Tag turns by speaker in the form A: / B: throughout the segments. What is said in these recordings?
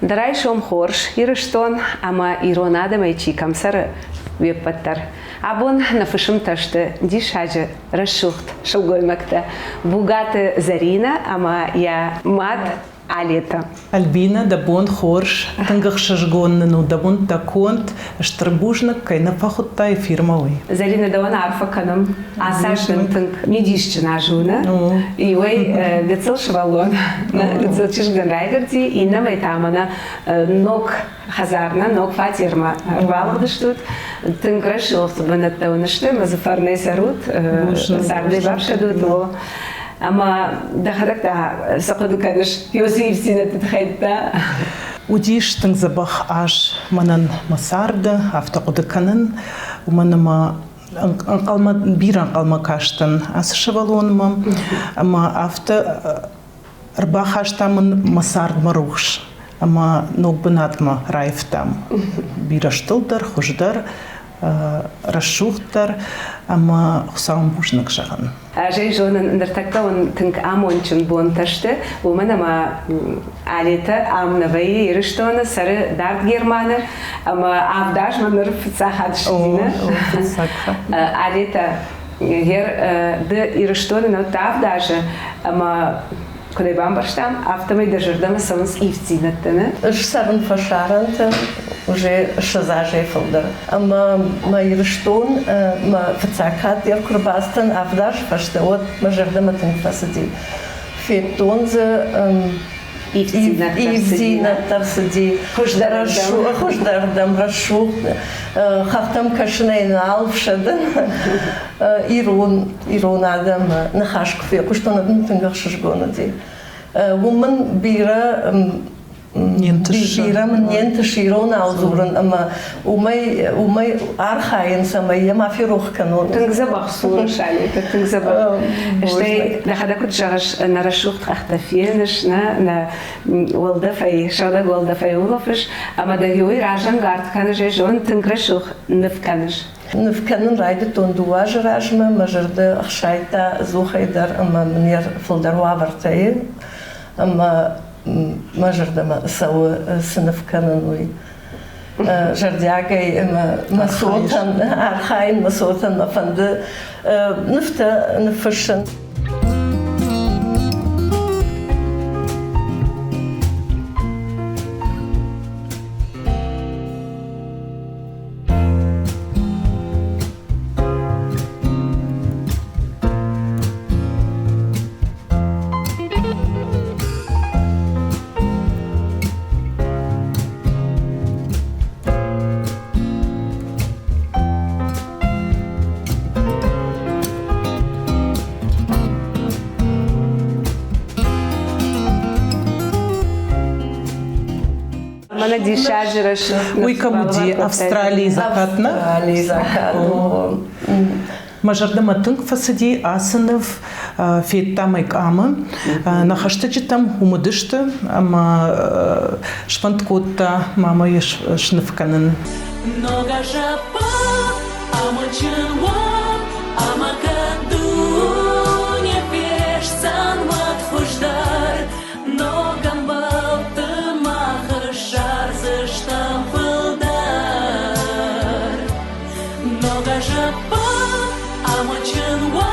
A: Дарай шом хорш, ирыштон, ама иронада майчи камсары веппаттар. Абон нафышым ташты дишаджы расшухт шылгоймакта. Бугаты Зарина, ама я мат Алета.
B: Альбина дабон хорш, тангахшажгонну дабон таконт, штрбужнак кайна фахутта фирмовый.
A: Зарина давана арфаканом, а Сашин танк медишчина жуна. И вы гацел швалон, гацел чижган райдерти, и на вайтамана ног хазарна, ног фатирма рвалдыштут. Танк решил, чтобы на то наштем, зафарный сарут, сарды бабшадут его. Ама дахадакта сақаду кадыш Йосиф сина тетхайта.
B: Удиш тангзабах аш манан масарды автоқудыканын уманама анқалма биран қалма каштан асышавалонма ама авто рбах аштамын масард марухш ама ногбынатма райфтам бираштылдар хуждар расшухтар ама хусам бушнак шаган.
A: Ажей жонын нартакта он тынк амончын бон ташты, уманама алета амнавай ирыштона сары дарт германы, ама авдаш маныр фцахадштина. Алета гер д ирыштона на тавдаже, ама куда бамбарштам автомой дожирдама самс ивцинаттана.
C: Сарн фашаранта уже шазаже фолдер. Ама майрштон ма фцакат я курбастан авдаш фаштеот мажирдама тенфасади. Фетонзе ивцинаттар сади. Хождардам рашу. Хахтам кашнейн алфшадан. Ирон адам нахашкфе куштонадын тынгахшышгонади. Woman bira niente Irona alzuren, ama umay archaien samay ma firuch kanon.
A: Тынгзабах сура шали, тынгзабах. Штей дахадакут жагаш на расшух тахтафиенеш на волдафай шала волдафай улофеш, ама да юй ражан гард канаже жон тынграшух нефканеш.
C: Нефканен райдет он дуаж ражма мажерде ахшайта зухайдар ама мнер фолдарва вартае, ама мажердама сау сынефканенуй. Жардягай масотан архайн масотан мафанды нефта нефшен.
A: Мана дишажираш.
B: Уйкамуди Австралии закатна. Мажардама тынк фасади асынов феттамайк ама нахаштачи там умудышты ама шпанткотта мама еш шнывканын.
D: Нога жапа амачынва амакаду не пеш санмат хуждар ногам балты махышар зыштам пылдар. Нога жапа амачынва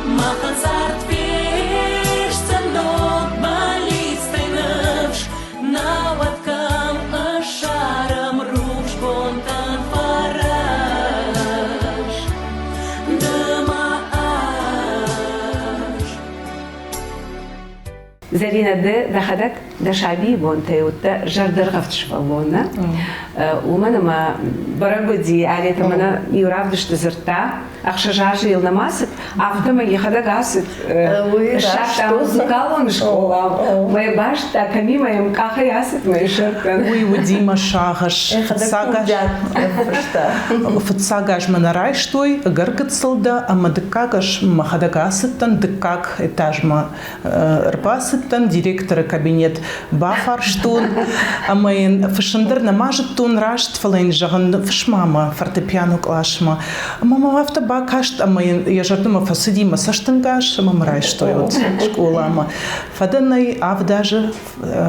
D: махазарт пеш цандок балистайныш наваткам ашарам руш бонтан фараш дыма аш.
A: Зарина д дахадак дашаби бонтеутта жардыргавтшвалона. Уманама барагоди алета мана юравдышты зырта ахшажажы илнамасыт автома ехада гасыт шашта музыкалон школа май башта камимаем каха ясыт май шаркан
B: Уй удима шагаш фцагаш манарай штой гаргатсылда ама дыккагаш махадагасыттан дыккак этажма рпасыт Ивановтан, директора кабинет Бафарштун, а мы фашендер намажет тун рашт фалейн жаган фшмама фортепиано клашма. Мама автоба кашт, а мы я жартума фасидима саштангаш, мама рай что вот школа ама. Фаданай авдаже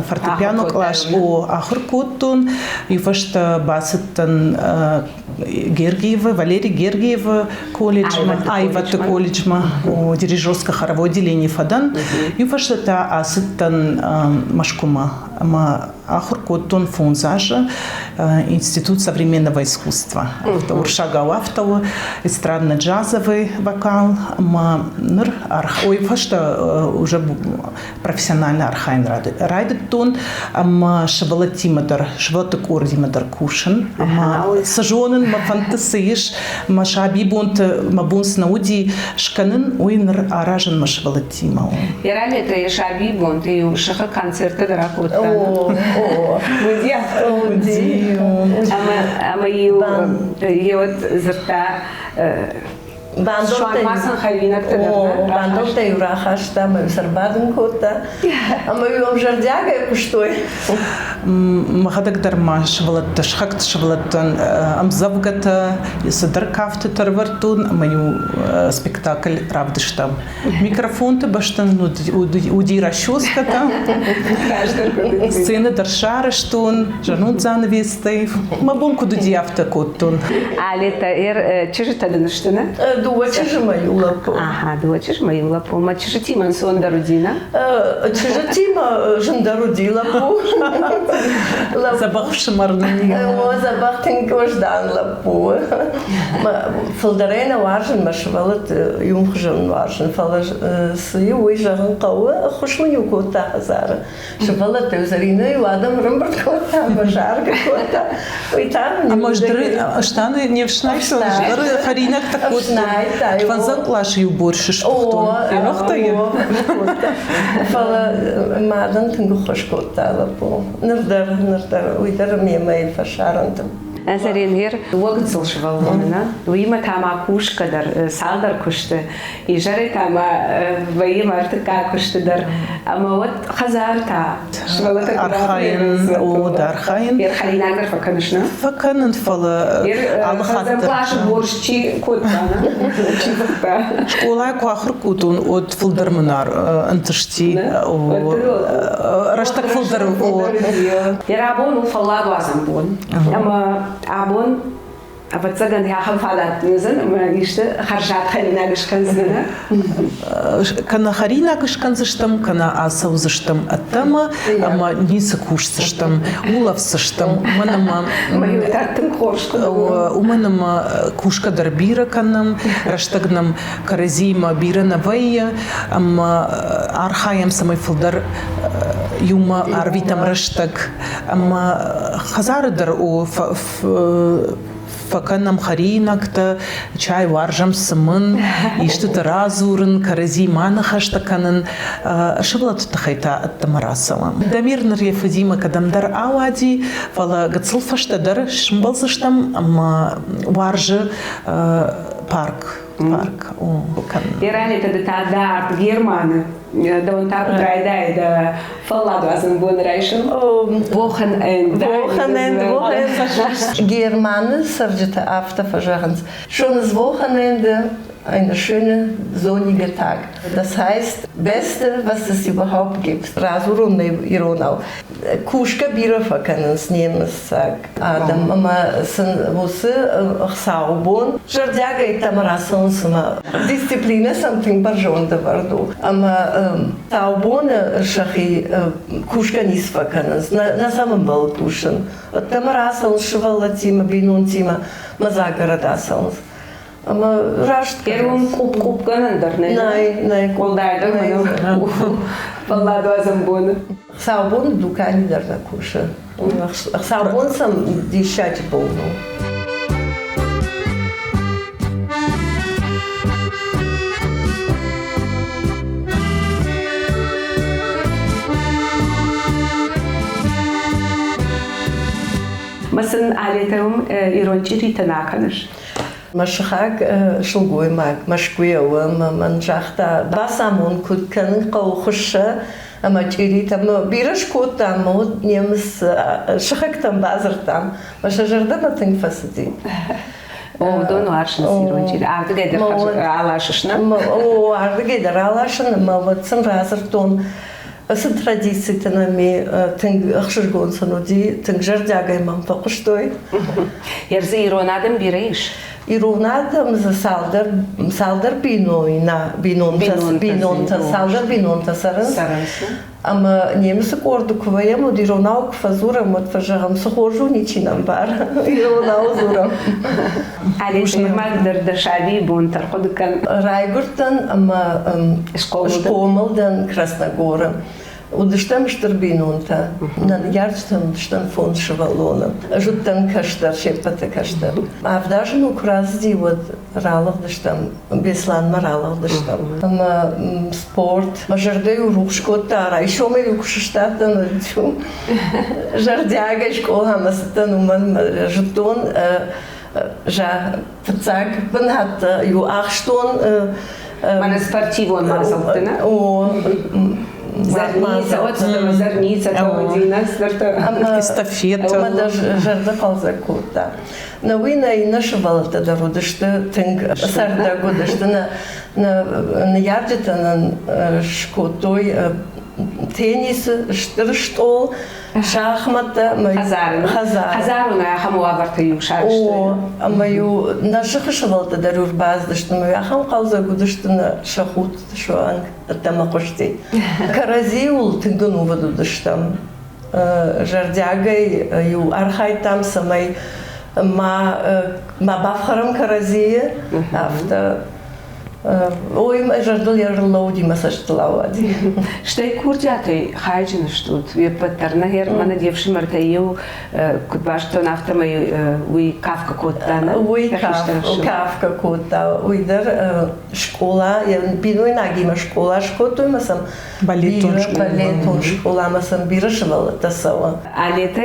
B: фортепиано клаш о ахркутун и фашта басеттан Гергиева, Валерий Гергиева колледж, Айвата колледж, о дирижерско-хоровое отделение Фадан, и фашта асеттан машкума. Ахуркотон фунзажа Институт современного искусства. Уршага автова, эстрадно-джазовый вокал, ой, фашта уже профессиональный архайн райдеттон, шабалатиматор, шабалатакордиматор кушен, сажонен, фантасиш, шабибунт, мабунс науди, шканен, уйнер аражен машабалатима.
A: Я ранее это шабибунт, и шаха концерты дорогой. Ama yot zırta şuanmasın hayvinak tadırna.
C: Bandolta yuraxashta, ma sarbadım kota. Ama yom jardiaga kuştoy.
B: Махадагдar швалат шхакт швалаттан амзавгата исадар кафты тарвартун мою спектакль равдыштам. Микрофон-то баштан удира щуската. Сцена даршарыштун, жанут занавестей. Мабунку дудиавта коттун.
A: А лето чижитадыныштыны?
C: Дуачижи мою лапу.
A: Ага, дуачиж мою лапу. Ма чижитиман сон дарудина?
C: Чижитима жандаруди лапу.
B: Забах шмарный.
C: Забах тинкождан лапу. Фалдарена важен, машвалат юмхжан важен. Фалаж сию уйжан кауа хушманю кота хазара. Швалат тезарина и ладам рамбрт кота, бажарка кота. Ой там.
B: А может штаны не в шнай, что харинак такой. Фанзак лаши уборши что.
C: Фала мадан тингухош кота лапу. Нырдар, уйдар мемай фашарантам.
A: Азарин вогн слушваллона. Уима тама кушкадар, салдар кушты. И жары тама ваима артыка куштыдар. Ама вот хазарта.
B: Архаин, о, да, архаин.
A: Ирхалинагар факанышна.
B: Факанын фала алхаттар.
A: Замплаш борщи коттана.
B: Школа куахр кутун от фулдарманар антышти. Раштак фулдар.
A: Я абон фалладу азамбон. Ама абон أبتسجن هي خلفات نزل ما نيشت خرجت خلينا كشكنزنا
B: كنا خلينا كشكنزشتم كنا أسوزشتم التما أما نيسكوشتم ولفسشتم منما
A: ما يوتاتم خوش
B: ومنما كوشكا دربيرة كنم رشتقنم كرزيما بيرة نوية أما أرخايم سمي فلدر يوما أربيتم رشتق أما خزار در أو فكانم خرينكتا чай варжам сымын иштыты разурын карази манахаштаканын шыблат тахайта аттамарасала. Дамирнер ефадима кадамдар ауади фала гацылфаштадар шымбалзыштам варжы парк.
A: Иране тогда тада Германы, да он так драйдай да фалладу азан бон райшен. Wochenend.
C: Germanen sarjeta after verjagens. Schönes Wochenende, eine schöne sonnige Tag. Das heißt, Beste, was es überhaupt gibt. Razurun Ironau. Kuschka Birofa können es nehmen, sagt Adam. Mama sind wusse saubon. Jardiaga и tamarason suma. Disziplina something barjon da vardu. Ama saubon shahi kuschka nisfa können. Na samem bal kuschen. Tamarason shvalatima binuntima mazagaradason. Ama raşt
A: Kerun kup ganandar ne?
C: Nay.
A: Koldayda mı? Vallahi azam bunu.
C: Saubon dukani dar na kuša. Saubon sam dišać bolno.
A: Masın aletum ironci ritanakamış.
C: Машхаг шулгуймак, машкуяуам, манжахта басамун куткан қаухыша Ama çiri ama biriş kotam o niyemiz şahaktan bazırtam. Başa jarda mı tink fasidi?
A: O donu arşın sirunçiri. Artık eder alaşışna.
C: O artık eder alaşışna. Ama vatsın razır ton. Asıl tradisiyetine mi tink akşırgon sanodi tink jarda gaymam fakıştoy.
A: Yerzi ironadım bir iş.
C: Ironada saldar binonta sarınsı. Ama немцы корду кваем од иронау квазурам од фажагам сохожу ничинам бар. Иронау зурам.
A: علي مقدر دشابي بون ترقد كان
C: Райгуртан ама школмалдан Красногора. Удыштам штырбинунта. Нан ярдштам штан фон швалона. Жуттан каштар шепата каштар. Авдажын укразди вот ралах дыштам. Беслан маралах дыштам. Ама спорт. Ма жардей урушкота. Еще ме юкшштатан. Жардяга школа масатан уман жуттон. Ja, verzag, man hat 8 Stunden.
A: Man ist спортивон мазалты, не? Зарница, от зарница, таводина,
B: эстафета.
C: Ама да жарда палза кута. На вина и наша валата да родишта, тинг сарда годишта на ярдета на шкотой теннис, штырштол, шахмата,
A: хазаруна хаму аварта юшаршты.
C: Ама ю наша хашавалта да рурбаздышта, ма яхам қалза годишта на шахут шуанг тамақошти. Каразиул тингуну вадудышта. Жардягай ю архайтам самай ма бафхарам каразия афта. Ой, жардул ярлауди масашталавади.
A: Штай курдятой хайджин штут. Я паттерна хер мана девши мартаю кутбашто нафтамай уи кавка коттана.
C: Уи кавка котта. Уйдер школа, я пинуй нагима школа, шкотуй масам балетон школа масам бирашвала тасава.
A: А лета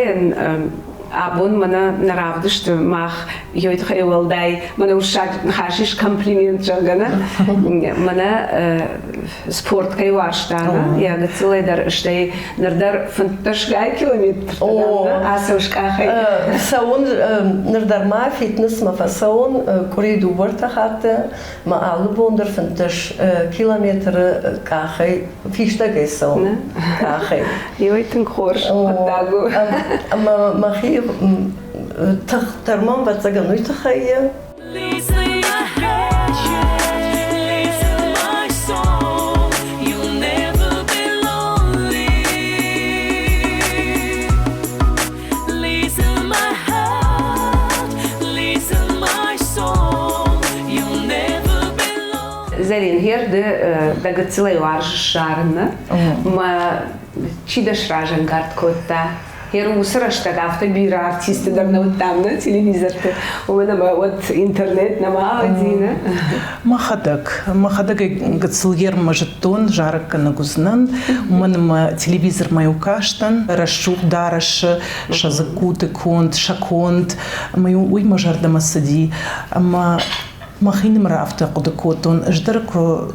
A: Абон мана наравдышты мах йойт хайвалдай мана ушак хашиш комплимент жагана мана спорт кайваштана я гацилайдар штай нардар фанташгай километр асушка хай
C: саун нардар ма фитнес ма фасаун коридор вартахата ма албондер фанташ километр кахай фишта гесаун кахай
A: йойтен хорш отдагу
C: ама махи ترمان بتزاجا نوي تخيل.
A: Зарин херде дагацилай варшарна, ма чидаш ражен гарткота. Хер усрашта гафта бира артисты давно вот там на телевизорте. У меня вот интернет на маладина.
B: Махадак гацилгер мажеттон жарка на гузнан. У меня телевизор мою каштан. Рашух дараш шазакуты конт шаконт. Мою уй мажарда масади. Ама махинем рафта кудакотон. Ждарко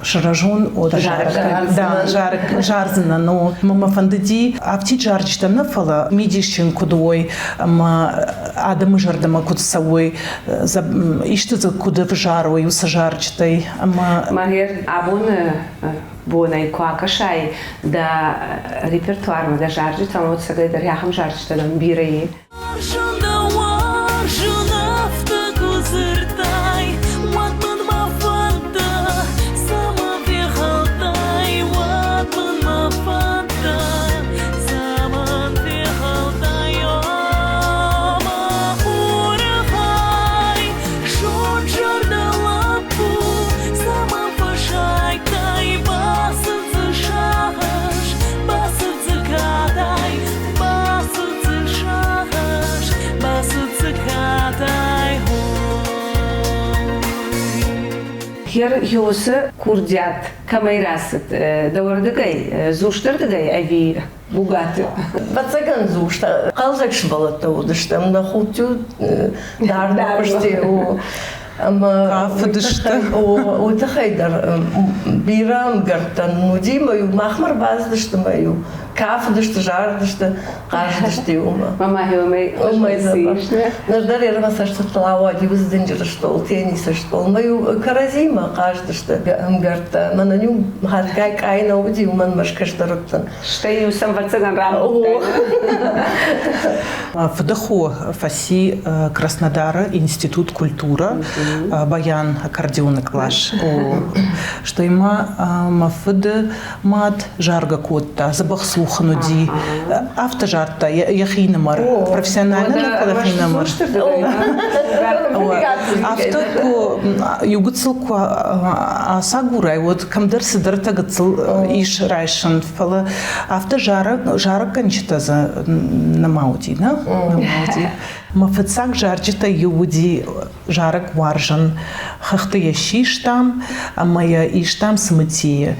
B: шаражон от жарзана, но мама фандади, а в ти жарчта нафала мидишчин кудой, адам жардама кудсавой, иште за куда в жару и усажарчтай,
A: Магер абуна бона и куакашай да репертуар да жарчта, вот сега да яхам жарчта да бирай. Хер юсы курдят камайрасыт давардыгай зуштырдыгай ави бугаты.
C: Бацаган зушта қалжак шбалата удыштам на хутю дарда поште
B: Кафедышты.
C: Утахайдар бирам гартан нудимаю махмар баздышты мою. Кафедышты, жардышты, каждышты ума.
A: Мама хилмей.
C: Умай запах. Наждар ярмаса что тлава, дивыздынжыр что, тениса что. Мою каразима каждышты гарта. Мананю хадгай кайна уди уман машкаштарыптан.
A: Что и сам вацаган работает.
B: В Дахо фаси Краснодара институт культура баян аккордеон клаш. Что има мафыды мат жарга котта забах слухануди автожарта яхинамар профессионально яхинамар. Автоку югуцилку асагурай вот камдер сидерта гуцил иш райшан фала автожара канчта за намауди, да? Намауди. Мафыцак жарчта юуди жарак варжан хахты яшиштам, моя иштам смыти.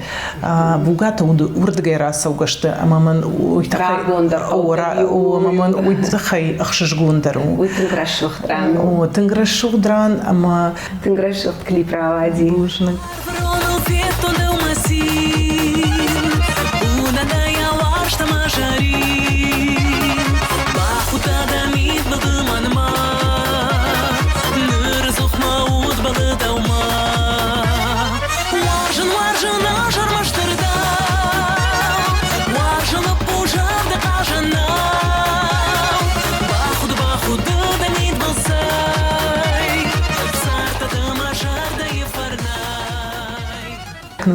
B: Бугата урдгайра саугашты, маман уйтахай маман уйтахай ахшишгундару.
A: Уйтынграшухтран.
B: О, тынграшухдран, ама
A: тынграшух клиправади.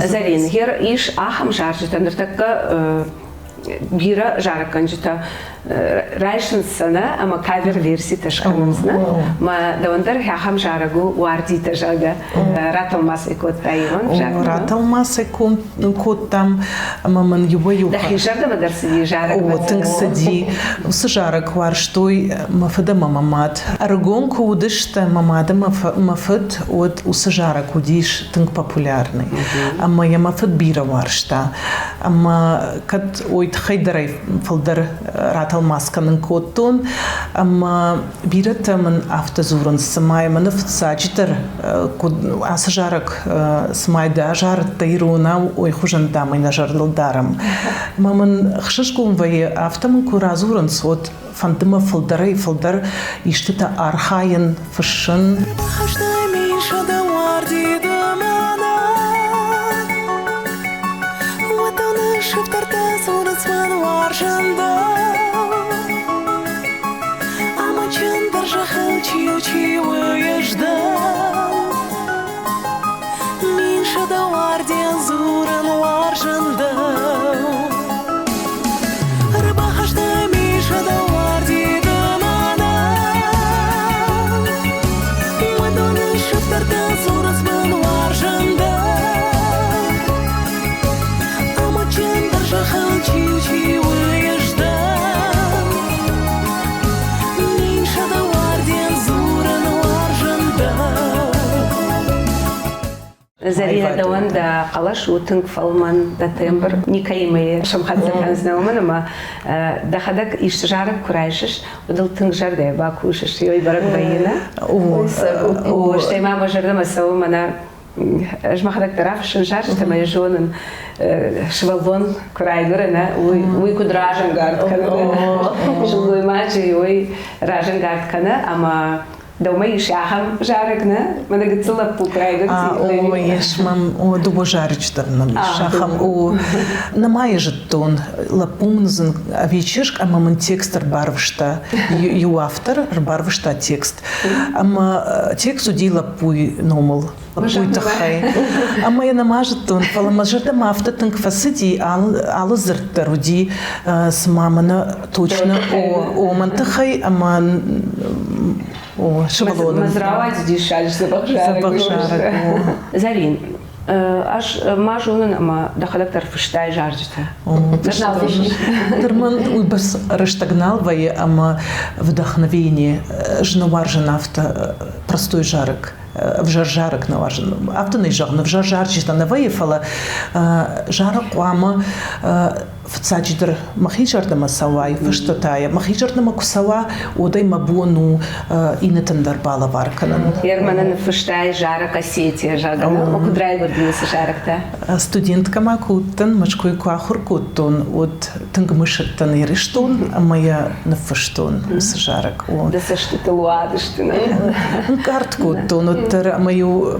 A: Зарин, гер иш ахам жаржыта, ныртакка бира жараканжыта. Райшынсана, ама кавер версии ташканызна. Ма давандар ахам жарагу варди тажага. Раталмасы кот тайван жаргу.
B: Раталмасы кот там, маман юба-юба.
A: Да хижарда мадарсиди жарак.
B: О, тыңсади. Усы жарак вар, штой мафыда мамамат. Аргон кудышта мамада мафыд от усы жарак удиш тынг популярный. Ама я мафыд бира варшта. Ама кат ойт хайдарай фалдар раталмасканын коттун. Ама бирата мын автозурын сымай мыны фытсачитар асы жарак сымайда жарытта ируна ой хужанда майна жардылдарым. Мамын хшышкун вайы автомын куразурын сот фантыма фылдары фылдар иштыта архайын фышын.
A: Зарина даван да калаш утынг фалман да тембр никаймые шамхадзакан знауман, ама да хадак иш жарак курайшиш, удал тынг жардай бакушиш, йой барак байина. О, штей мама жардама саумана жмахадак тарафшин жаршта моя жонын швалвон курайгырына, уй кудражан гардкана, жилой мачи, уй ражан гардкана, ама дома иш ахам жаракна, мана гыцыла пукрайгырти.
B: О, еш мам, о, дубо жаричтарным, шахам, о, намай жеттон, лапумнзын вечерк, а мамын текстер барвышта, ю автор барвышта текст. Ама текст уди лапуй номал. Лапуйтахай. Ама я намажеттон, фаламажердам автотын кфасыди алы зырттар уди с мамана точно о мантахай, ама о, шабалоным.
A: Мазравать дишаль, запах жарок. Зарин, аж мажунын, ама дахадактар фыштай жаржыта.
B: Дырман уйбас раштагнал вае, ама вдохновение жноваржен авто простой жарок. В жаржарок наважен. Автоный жарно в жаржарчиста наваефала жарок ама فتصاجدر مخيجر دم سواي فشتتايا مخيجر دم كسوا وداي مبونو إنتندر بالا واركنن
A: Ерманан фыштай жарак Осетия жагана. Оку драйвер динеси жаракта.
B: Студентка макуттан мачкой куахур куттун от тынгмышыттан ириштун, а моя нафыштун с жарак.
A: Да са што те луадыштина.
B: Карт куттун, от мою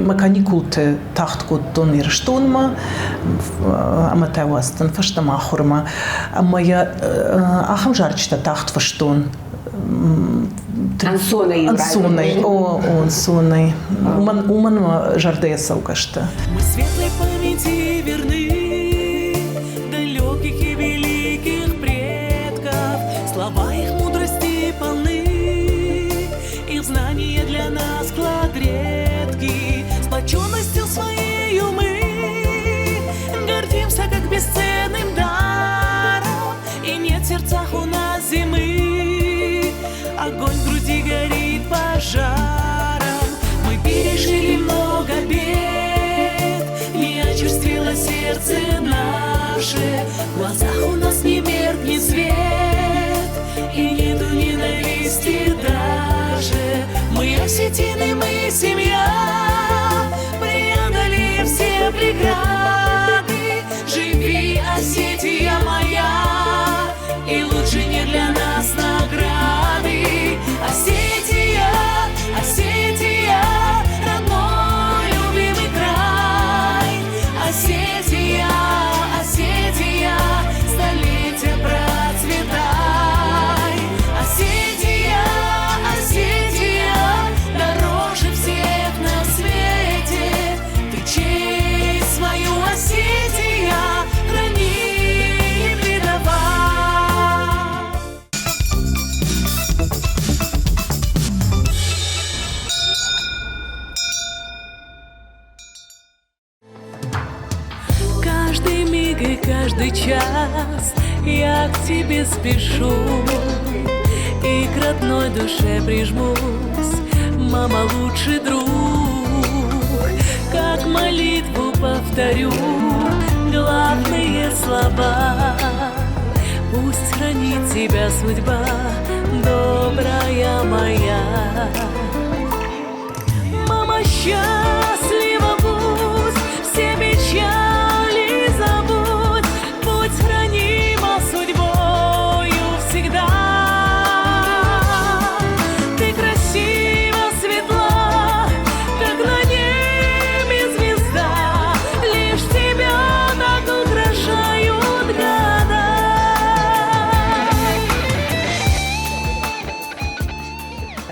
B: маканикулте тахт куттун ириштун ма, ама тавастан фыштам ахурма, а моя ахам жарчта тахт фыштун.
A: Ансоной.
B: Ансоной, ансоной. Уман жардея саукашта.
D: Мы светлой памяти верны далеких и великих предков. Слова их мудрости полны, их знания для нас клад редкий. Сплоченностью своей мы гордимся как бесценным даром, и нет в сердцах у нас зимы. Огонь в груди горит пожаром. Мы пережили много бед, не очерствело сердце наше. В глазах у нас не меркнет свет, и нету ненависти даже. Мы осетины, мы семья, преодолев все преграды. Живи, Осетия моя, и лучше не для нас награды. Осетия, Осетия, родной любимый край. Осетия, Осетия, столетия процветай. Осетия, Осетия, дороже всех на свете. Ты честь свою, Осетия, храни и предавай. Каждый миг и каждый час я к тебе спешу и к родной душе прижмусь. Мама, лучший друг, как молитву повторю главные слова. Пусть хранит тебя судьба, добрая моя. Мама, счастлива будь, все печали забудь, будь хранима судьбою всегда. Ты красива, светла, как на небе звезда, лишь тебя так украшают года.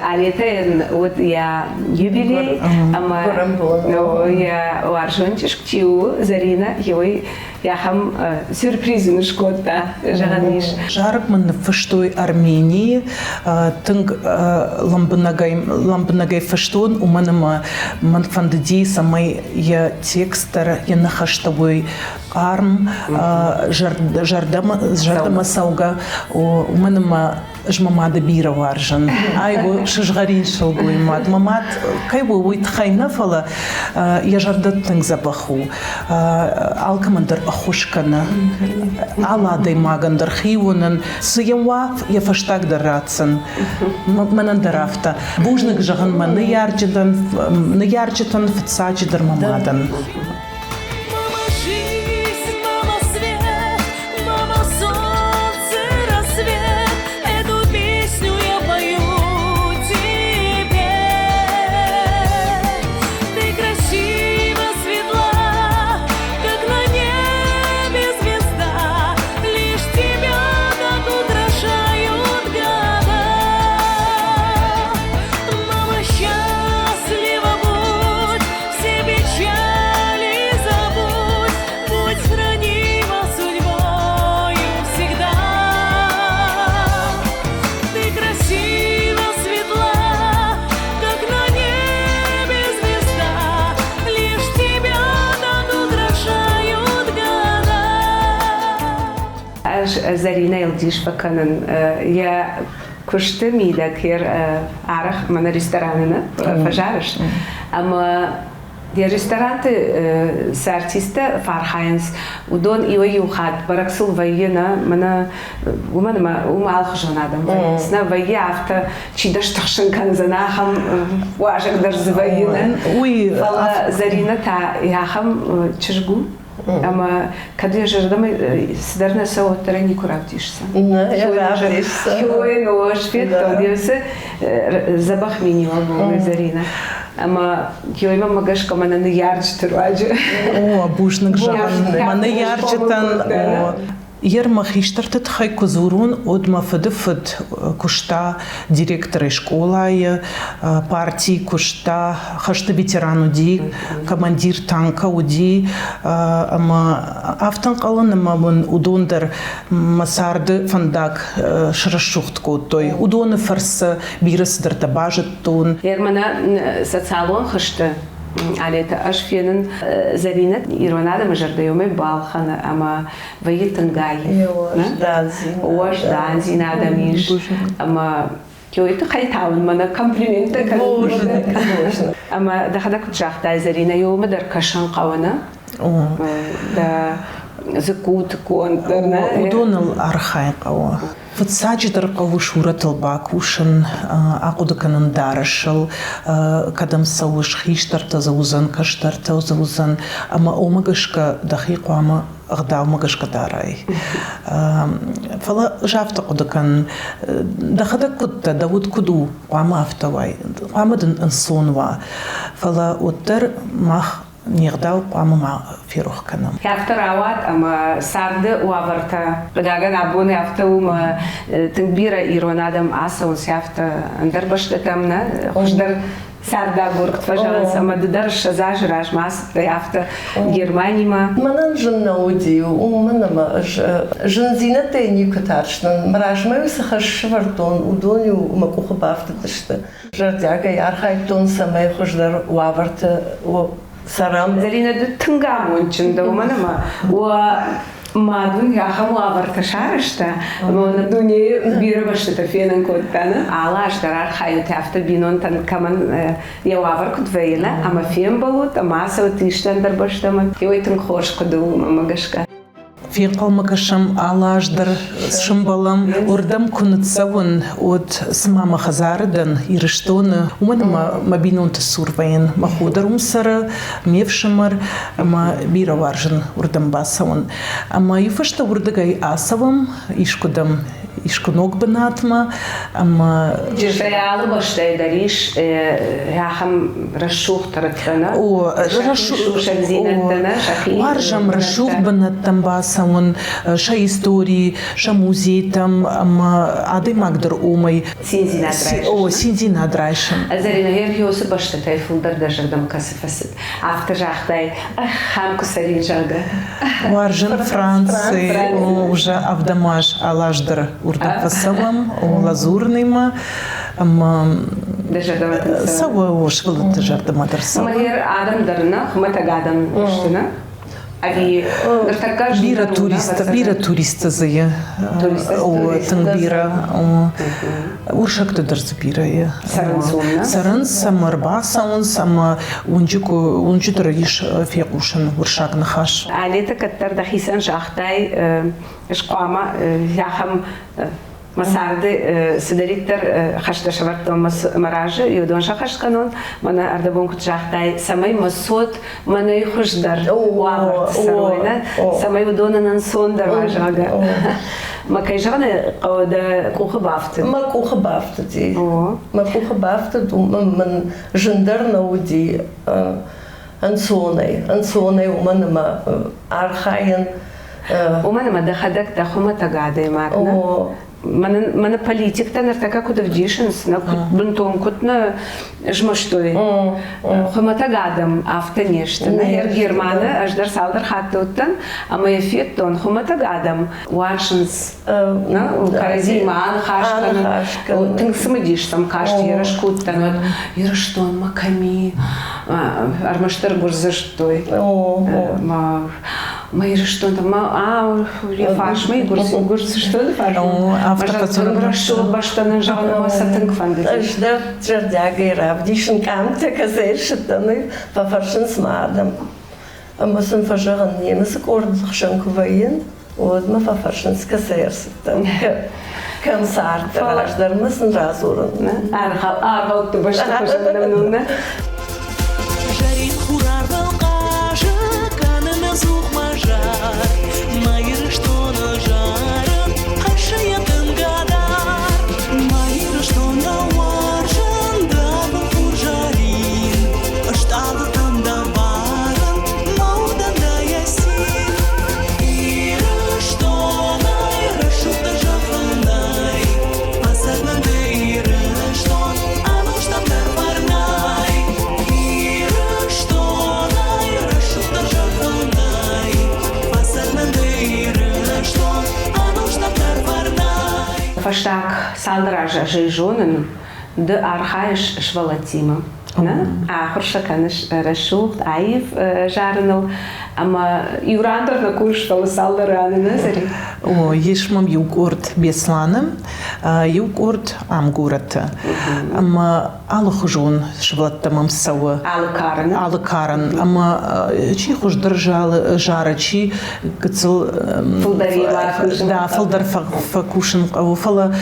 A: Арета вот я юбилей, ама я уаршончиш ктиу Зарина, его я хам сюрпризин шкота жаганиш.
B: Жарк man verstooi Armenië, tink ламбнагай verstoon, man van de die samai je tekster je nahashtawui arm, жардама sauga, umanama жмамада бира варжан. Айбу шижгарин шалгуй мат. Мамат кайбу уйт хайнафала я жардаттың запаху. Алкамандар ахушкана. Аладай магандар хиунан. Суямвав я фаштагдар рацан. Манандарафта. Бужник жаган ман наярчитан фцачидар мамадан.
A: Зарина Илдиш Факанан. Я кушты мида кер арах мана ресторанына фажарыш. Ама Die restauranты с артиста Фархайнс удон иой юхат бараксул вайена мана умал жонадам вайсна вайя авто чидаш тахшинкан занахам важак даже завайена фала Зарина та яхам чижгу Ама къде жардаме сдарна са от терени коравдишса. Хюе но швето диосе забах минила бога Зарина. Ама хюе има магашка мана не ярче руаджа.
B: О, бушник жан. Мана ярчетан. Ерма хиштартет хай козурун од мафдфд кушта директора школы партии кушта хашта ветерану ди командир танка уди ама автан калын ама удондер масарды фандак шрашухтко той удоны фарс бирасдер табажеттун
A: Ермана социалон хашта على أشفين زرينة إيرانادا مجرد يومي بالخنا أما ويتن جاي واش دانزي نادا ميش أما كيويت خي تعاون منا كومبليمنت أما ده كنت شاخد زرينة يوم در كشان قوانا ده زكوت كونتنا
B: ودون الأرخاي قوا فتساجدر قوو شورة الباكوشن أقود كنن دارشل كدم سوش خيشترت زوزن كشترت زوزن أما أومغشك دقيق وما أغداو مغشك داراي فلا جافت قود كان دخدا كنت داود كدو وما أفتواي وما دن انصونوا فلا ودر مخ نيغداو قاموا في روح كنام.
A: يافتر عوات أما سارد وافرتا بداعن عبوني يافتو ما تنبيرة إيرانادم عصا ونسيافتا اندر بشتتمنا خشدر ساردا بورك فجأة أما درش زاجراج ماس يافتا جرماني ما.
C: منن جن نودي ومن ما جن زينتي نيكتارشن مراج ما يسخش شفرتون ودوني وما كوخ بافتا تشتا. جردياga يارخايتون سماي خشدر وافرتا و سرام
A: Зарина ду тынгамон чында уманама ما دنيا خموا برتشارشتا ما ندوني بيربشت تفينن كنتنا علاش ترى خايو تافت بينون تن كمان يوافر كنت فيلا أما فين بلوت أما سوتيشتن دربشت ما يويتن خوش قدو ما جشكا
B: في قومك شم علاجدر شمبلم وردم كنت سون ود سما خزاردن يرشتون ومن ما بينون تسوربين ما خودر ومسر ميفشمر ما بيرا وارجن وردم باسون أما يفشت وردجاي عصبم يشكدم يشكنوك بناتما أما
A: جزء على بشتى داريش ياهم رشوق ترتنا
B: ورشوق
A: شنزينتنا شكلي
B: وارجم رشوق بناتم باسون شيء ستوري شيء موزيتم أما عادي ما أقدر أومي سينزينا درايشم
A: أزرينا هي يوسف بشتى تيفون دردجة دم كسفست عفتر جاختاي خام كسرين جاga
B: وارجم فرنسي وجا أفدماش علاجدر وردفسوام ولازورنيما أما سوا وش غلط تجرد ما درسوا
A: ما هي عدم درنا ما تقعدم وشتنا أبي درتكاش
B: بيرا توريستا زي أو تنبيرا ورشك تدرس بيرا سرنس مربع سونس أما ونجو تريش في قوشن ورشاك نخاش
A: عليتا كتر دخيسان شاختاي إشقامة ياهم مساعدة سدريكتر خشت شبرت مراجع يودون شخص كانون منا أردبون كنت جاهداي سماي مسود منا يخش در وامر سروينا سماي يودون ننسون در واجعة ما كيجانا قود كوخ بافت
C: ما كوخ بافت دي ما كوخ بافت من جندرنا ودي أنسوني ومن ما أرخاين
A: ومن ما دخدك دخومة تقعدي معنا من политик та нартака куда вдишенс на бунтон кутна жмаштой хомата гадам авто нешта на Германа аж дар салдар хаттоттан ама ефет тон хомата гадам варшенс на каразиман хашкан тын смыдиш там кашти ярашкуттан яраштон маками армаштар гурзаштой ма Maar hier stond er maar, je vaart mee, gurst stil vaart. Afterfazurën bashtan жана масатынк фанды.
C: Ажда жардяга равдишн камте казерштаны пафаршн смадам. Амасын фажаган немес кордшн кваен, од ма фафаршн скасерстан. Камсарт аждармысын разурын.
A: Аргалты башта пашанамнуна.
D: Жарит хурар волкажа, канына зух мажар, майыр что на жарым, ашая тынгадар, майыр что на варжан, дабы фуржарин, ышталы тында барын, маудан да ясин, иры что найры шута жахындай, пасарнанды иры что, ануштан дарварнай, иры что найры шута жахындай, пасарнанды иры что, ануштан дарварнай.
A: Фаштак салдража жижонын ды архаиш швалатима. Ахырша каныш расшухт айв жарыныл, ама юрандыр на куш салдыраны назари.
B: О, ешмам югорд бесланым, югорд амгурата. Ама алыхужон швалаттамам сауы. Алыкарын. Ама чи хуш держал жара, чи гыцыл... Да, фылдар факушын. Фала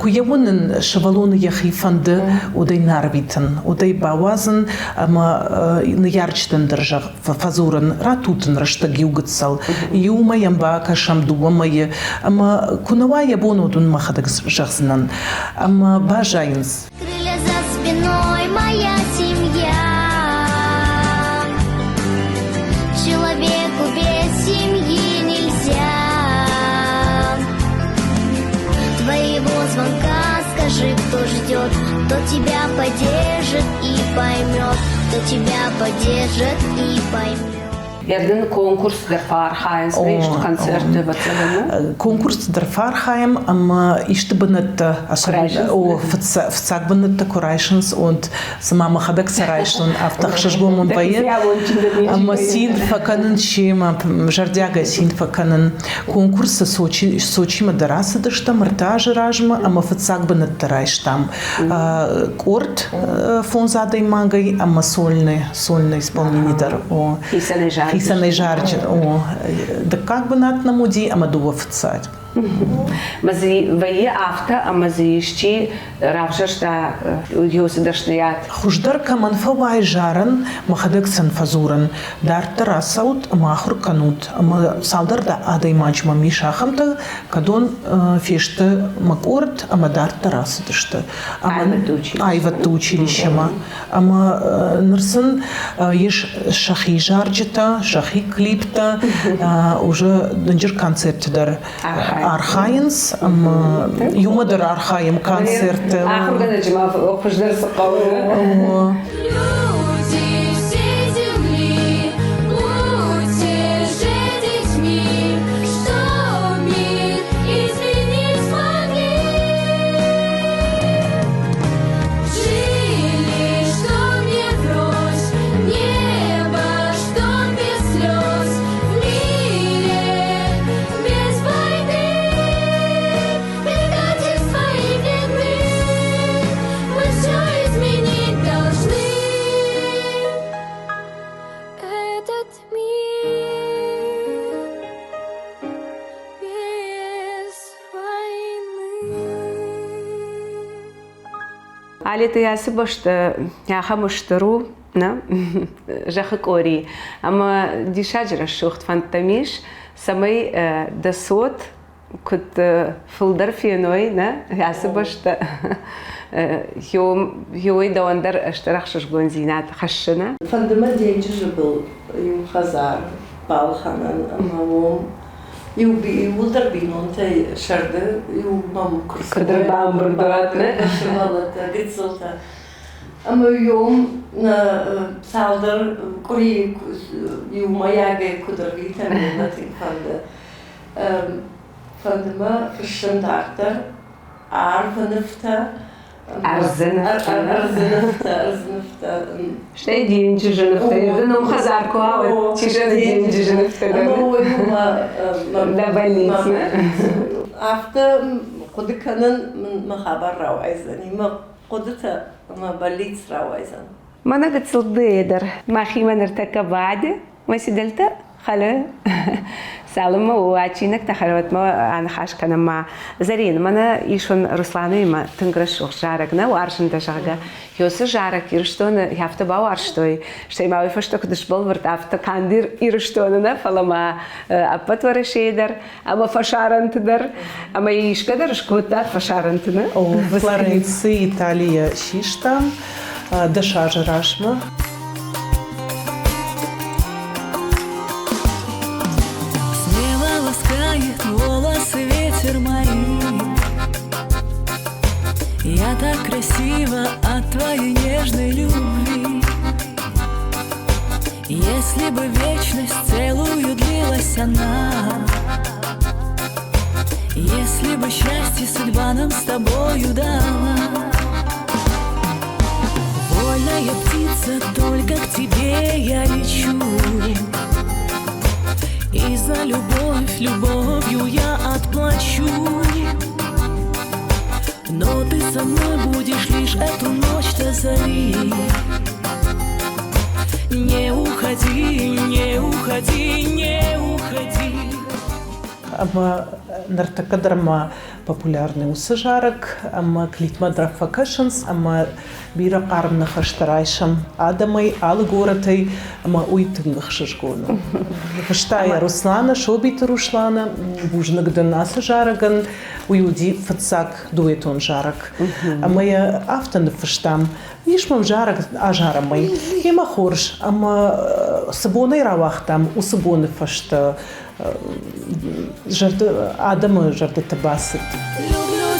B: куявунын швалоны яхифанды удай нарвитын, удай бавазын, ама ярчтын держа фазурын, ратутын раштаги угыцал. Юма ямба кашам дуамай, ама кунавая бонудун махадак жахсынан. Ама бажайнс.
E: Крылья за спиной моя семья. Человеку без семьи нельзя. Твоего звонка скажи, кто ждет, кто тебя поддержит и поймет, кто тебя поддержит и поймет.
A: Ерден конкурс der Farheim, weißt du, Konzerte, was da?
B: Конкурс der Farheim, ама иште бенетта, особенно в цак бенетта Corrections und сама махадак сарайштон, автах шашгом он бает, ама син факанен чима, жардяга син факанен конкурса сочима дараса дашта, мартажа ражма, ама в цак бенетта райштам. Корт фон задай магай, ама сольный исполнитель. Хисаный жарче, да как бы над на муди, ама дуа вцать.
A: Мази вае авто, а мази ищи равшаш да юсы дашният.
B: Хуждар каман фавай жаран, махадек санфазуран, дар тарасаут, махур канут, ама салдар да адай мачма мишахамта, кадон феште макорт, ама дар тарасадышты. Айватты училищема. Ама нырсын еш шахи жарджета, шахи клипта, уже дынжир концерт дар. Архаинс, юмадыр архаим концерты.
A: Ахургана жима оқыждар сықауы.
E: Люди всей земли, будьте же детьми, что мир изменить смогли. Жили, что не врозь, небо, что без слез, в мире без войны. Предательства и беды мы все изменить должны. Этот мир без войны.
A: Али ты ясы башты яха муштыру, на жахы кори. Ама дишаджра шухт фантамиш, самый досот, кут фулдар феной, на ясы башты يوي دواندر اشتراخش جونزينات خشنا.
C: فندما دينجر بل يوم خزار بالخانن أمامهم يوبي ولدر بينون تي شرد يوم مام
A: كدر بام بردواتنا.
C: شمالة قدسلتا. أما يوم سالدر كوري يوم ما يجي كدر بيتنا ناتين فندما فندما في الشندارتر عارف نفتا
A: Штей день жиженых, ну хазарку, а вот чижен день жиженых. Да, больница.
C: Авто кудыканын махабар рауайзан, има кудыта больниц рауайзан.
A: Мана гацылдыдыр, махиман артакабаде, масидальта خاله سلام و عچینک تخریبات ما آنخاش کنم ما زرین من ایشون رسلانی ما تنگرش وخشارک نه وارشن داشته یوسف جارک ایرشتون هفته با وارشتوی شتی ما ویفشت کدش بال ورد هفته کاندیر ایرشتون نه فلا ما اپت ورشی در اما فشارنت در اما ایش کدرش کودار فشارنت نه
B: او فلورенции Италия شیشتم دشاج راشمه
D: волосы ветер мои. Я так красива от твоей нежной любви. Если бы вечность целую длилась она, если бы счастье судьба нам с тобою дала, вольная птица, только к тебе я лечу. И за любовь, любовью я отплачу. Но ты со мной будешь лишь эту ночь до зари. Не уходи, не уходи, не уходи.
B: Ама нартакадрама популярный усажарок, ама клитма драфакашенс, ама бира кармна хаштарайшам, адамай алгоратай, ама уйтынгах шашгону. Хаштая Руслана, шобита Руслана, бужнагден асажараган, уюди фацак дуетон жарак. Ама я автан фаштам, ишмам жарак ажарамай, ема хорш, ама сабонай равахтам, усабоны фашта, Адама жарды табасит.
D: Люблю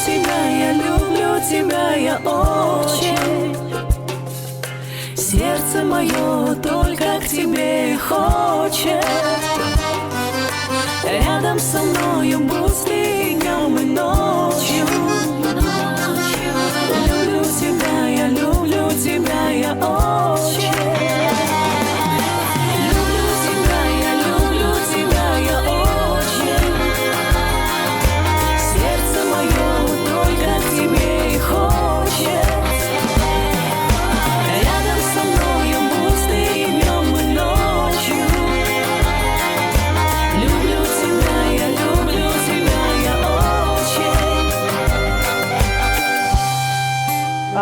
D: тебя я очень. Сердце мое только к тебе хочет. Рядом со мною будь ты днем и ночью. Люблю тебя я очень.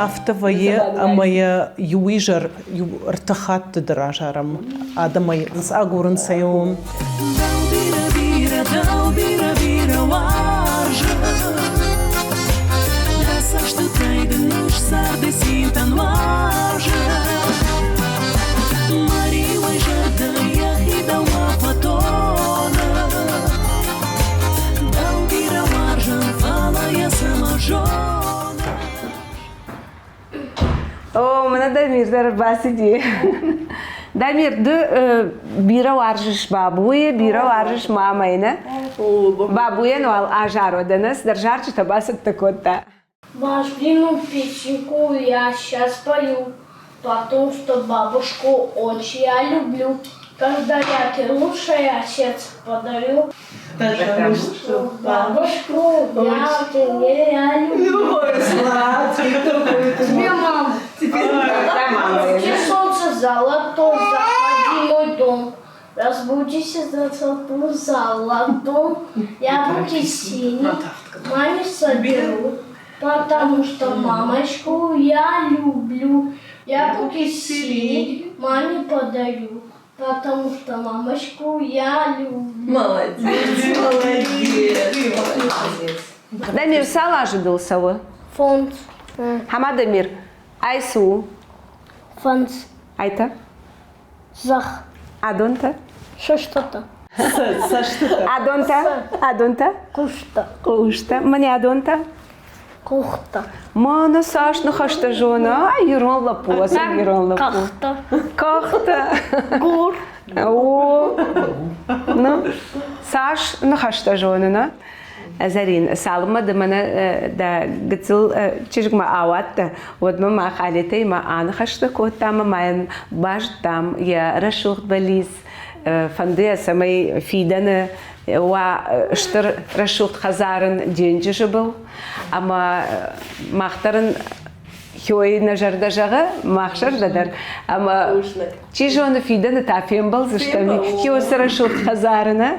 B: Автовая, амая юижар, артахат дражарам, адамай с агурн сайом.
D: Dalbira varja. Dessas tu treinos sardes sintan varja. Mariu e jardanha e dá uma fatona. Dalbira varja, fala e essa majona.
A: О, мене Дамир дарбасиди. Дамир, ду бира варжиш бабуе, бира варжиш мамайна. Бабуе, ну ал ажаро денес, держарчи табасат такота.
F: Машину песенку я сейчас пою, потому что бабушку очень я люблю. Когда я ты лучшее сердце подарю, потому что бабушку я тебе я люблю. Тебе мама. Теперь солнце золотое, заходи в мой дом. Разбудись за цвету золотом, яблоки синие, маме соберу, потому что мамочку я люблю. Яблоки синие маме подарю, потому что мамочку я люблю.
C: Молодец, молодец.
A: Дамир, сала ожидал савы.
F: Фонд.
A: Хама Дамир, айсу,
F: Фонд.
A: айта,
F: Зах.
A: адонта,
F: Что-то.
A: адонта,
F: Кушта.
A: кушта, мне адонта.
F: Кухта.
A: Мана Саш, ну хашта жона, а юрон лапоза, юрон лапоза.
F: Кахта.
A: Кахта.
F: Гур.
A: О, ну, Саш, ну хашта жона, на. Азарин салма да мана да гцил чижгма ават вот мама халите ма анхашта коттама майн баш там я рашухт балис фанде самай фидана ва штыр рашухт хазарын деньжи был ама махтарын Хёй на жардажага махшар дадар, ама чижоны фиданы тафем был за что ми хёй сарашут хазарына,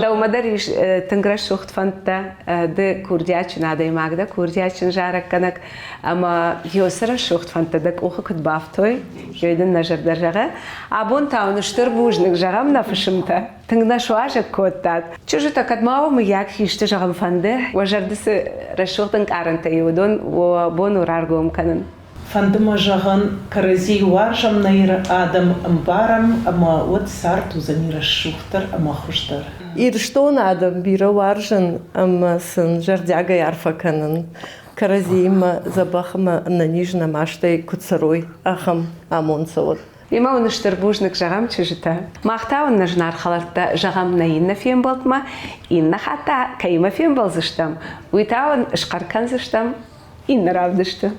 A: да умадариш танграшут фанта да курдяч надо и магда курдячин жарак канак, ама хёй сарашут фанта да кухо кутбафтой хёйдан на жардажага, а бон тауны штыр бужник жагам на фашимта. Тангна шуажак коттат. Чужу так адмава мы як хиште жагам фанде, важардысы рашухтан каранта юдон во бон ураргом канан.
B: Фандыма жаган карази варжам наир адам амбарам, ама вот сарту за нира шухтар, ама хуштар.
C: Ir što nadam bira varžan сын жардяга ярфа канан. Каразима забахма на нижна маштай куцарой ахам амонсавод.
A: Има он штырбужник жагам чужита. Махта он нажнар халарта жагам наинна фем болтма, инна хата кайма фем болзыштам. Уйта он шкаркан зыштам, инна равдыштам.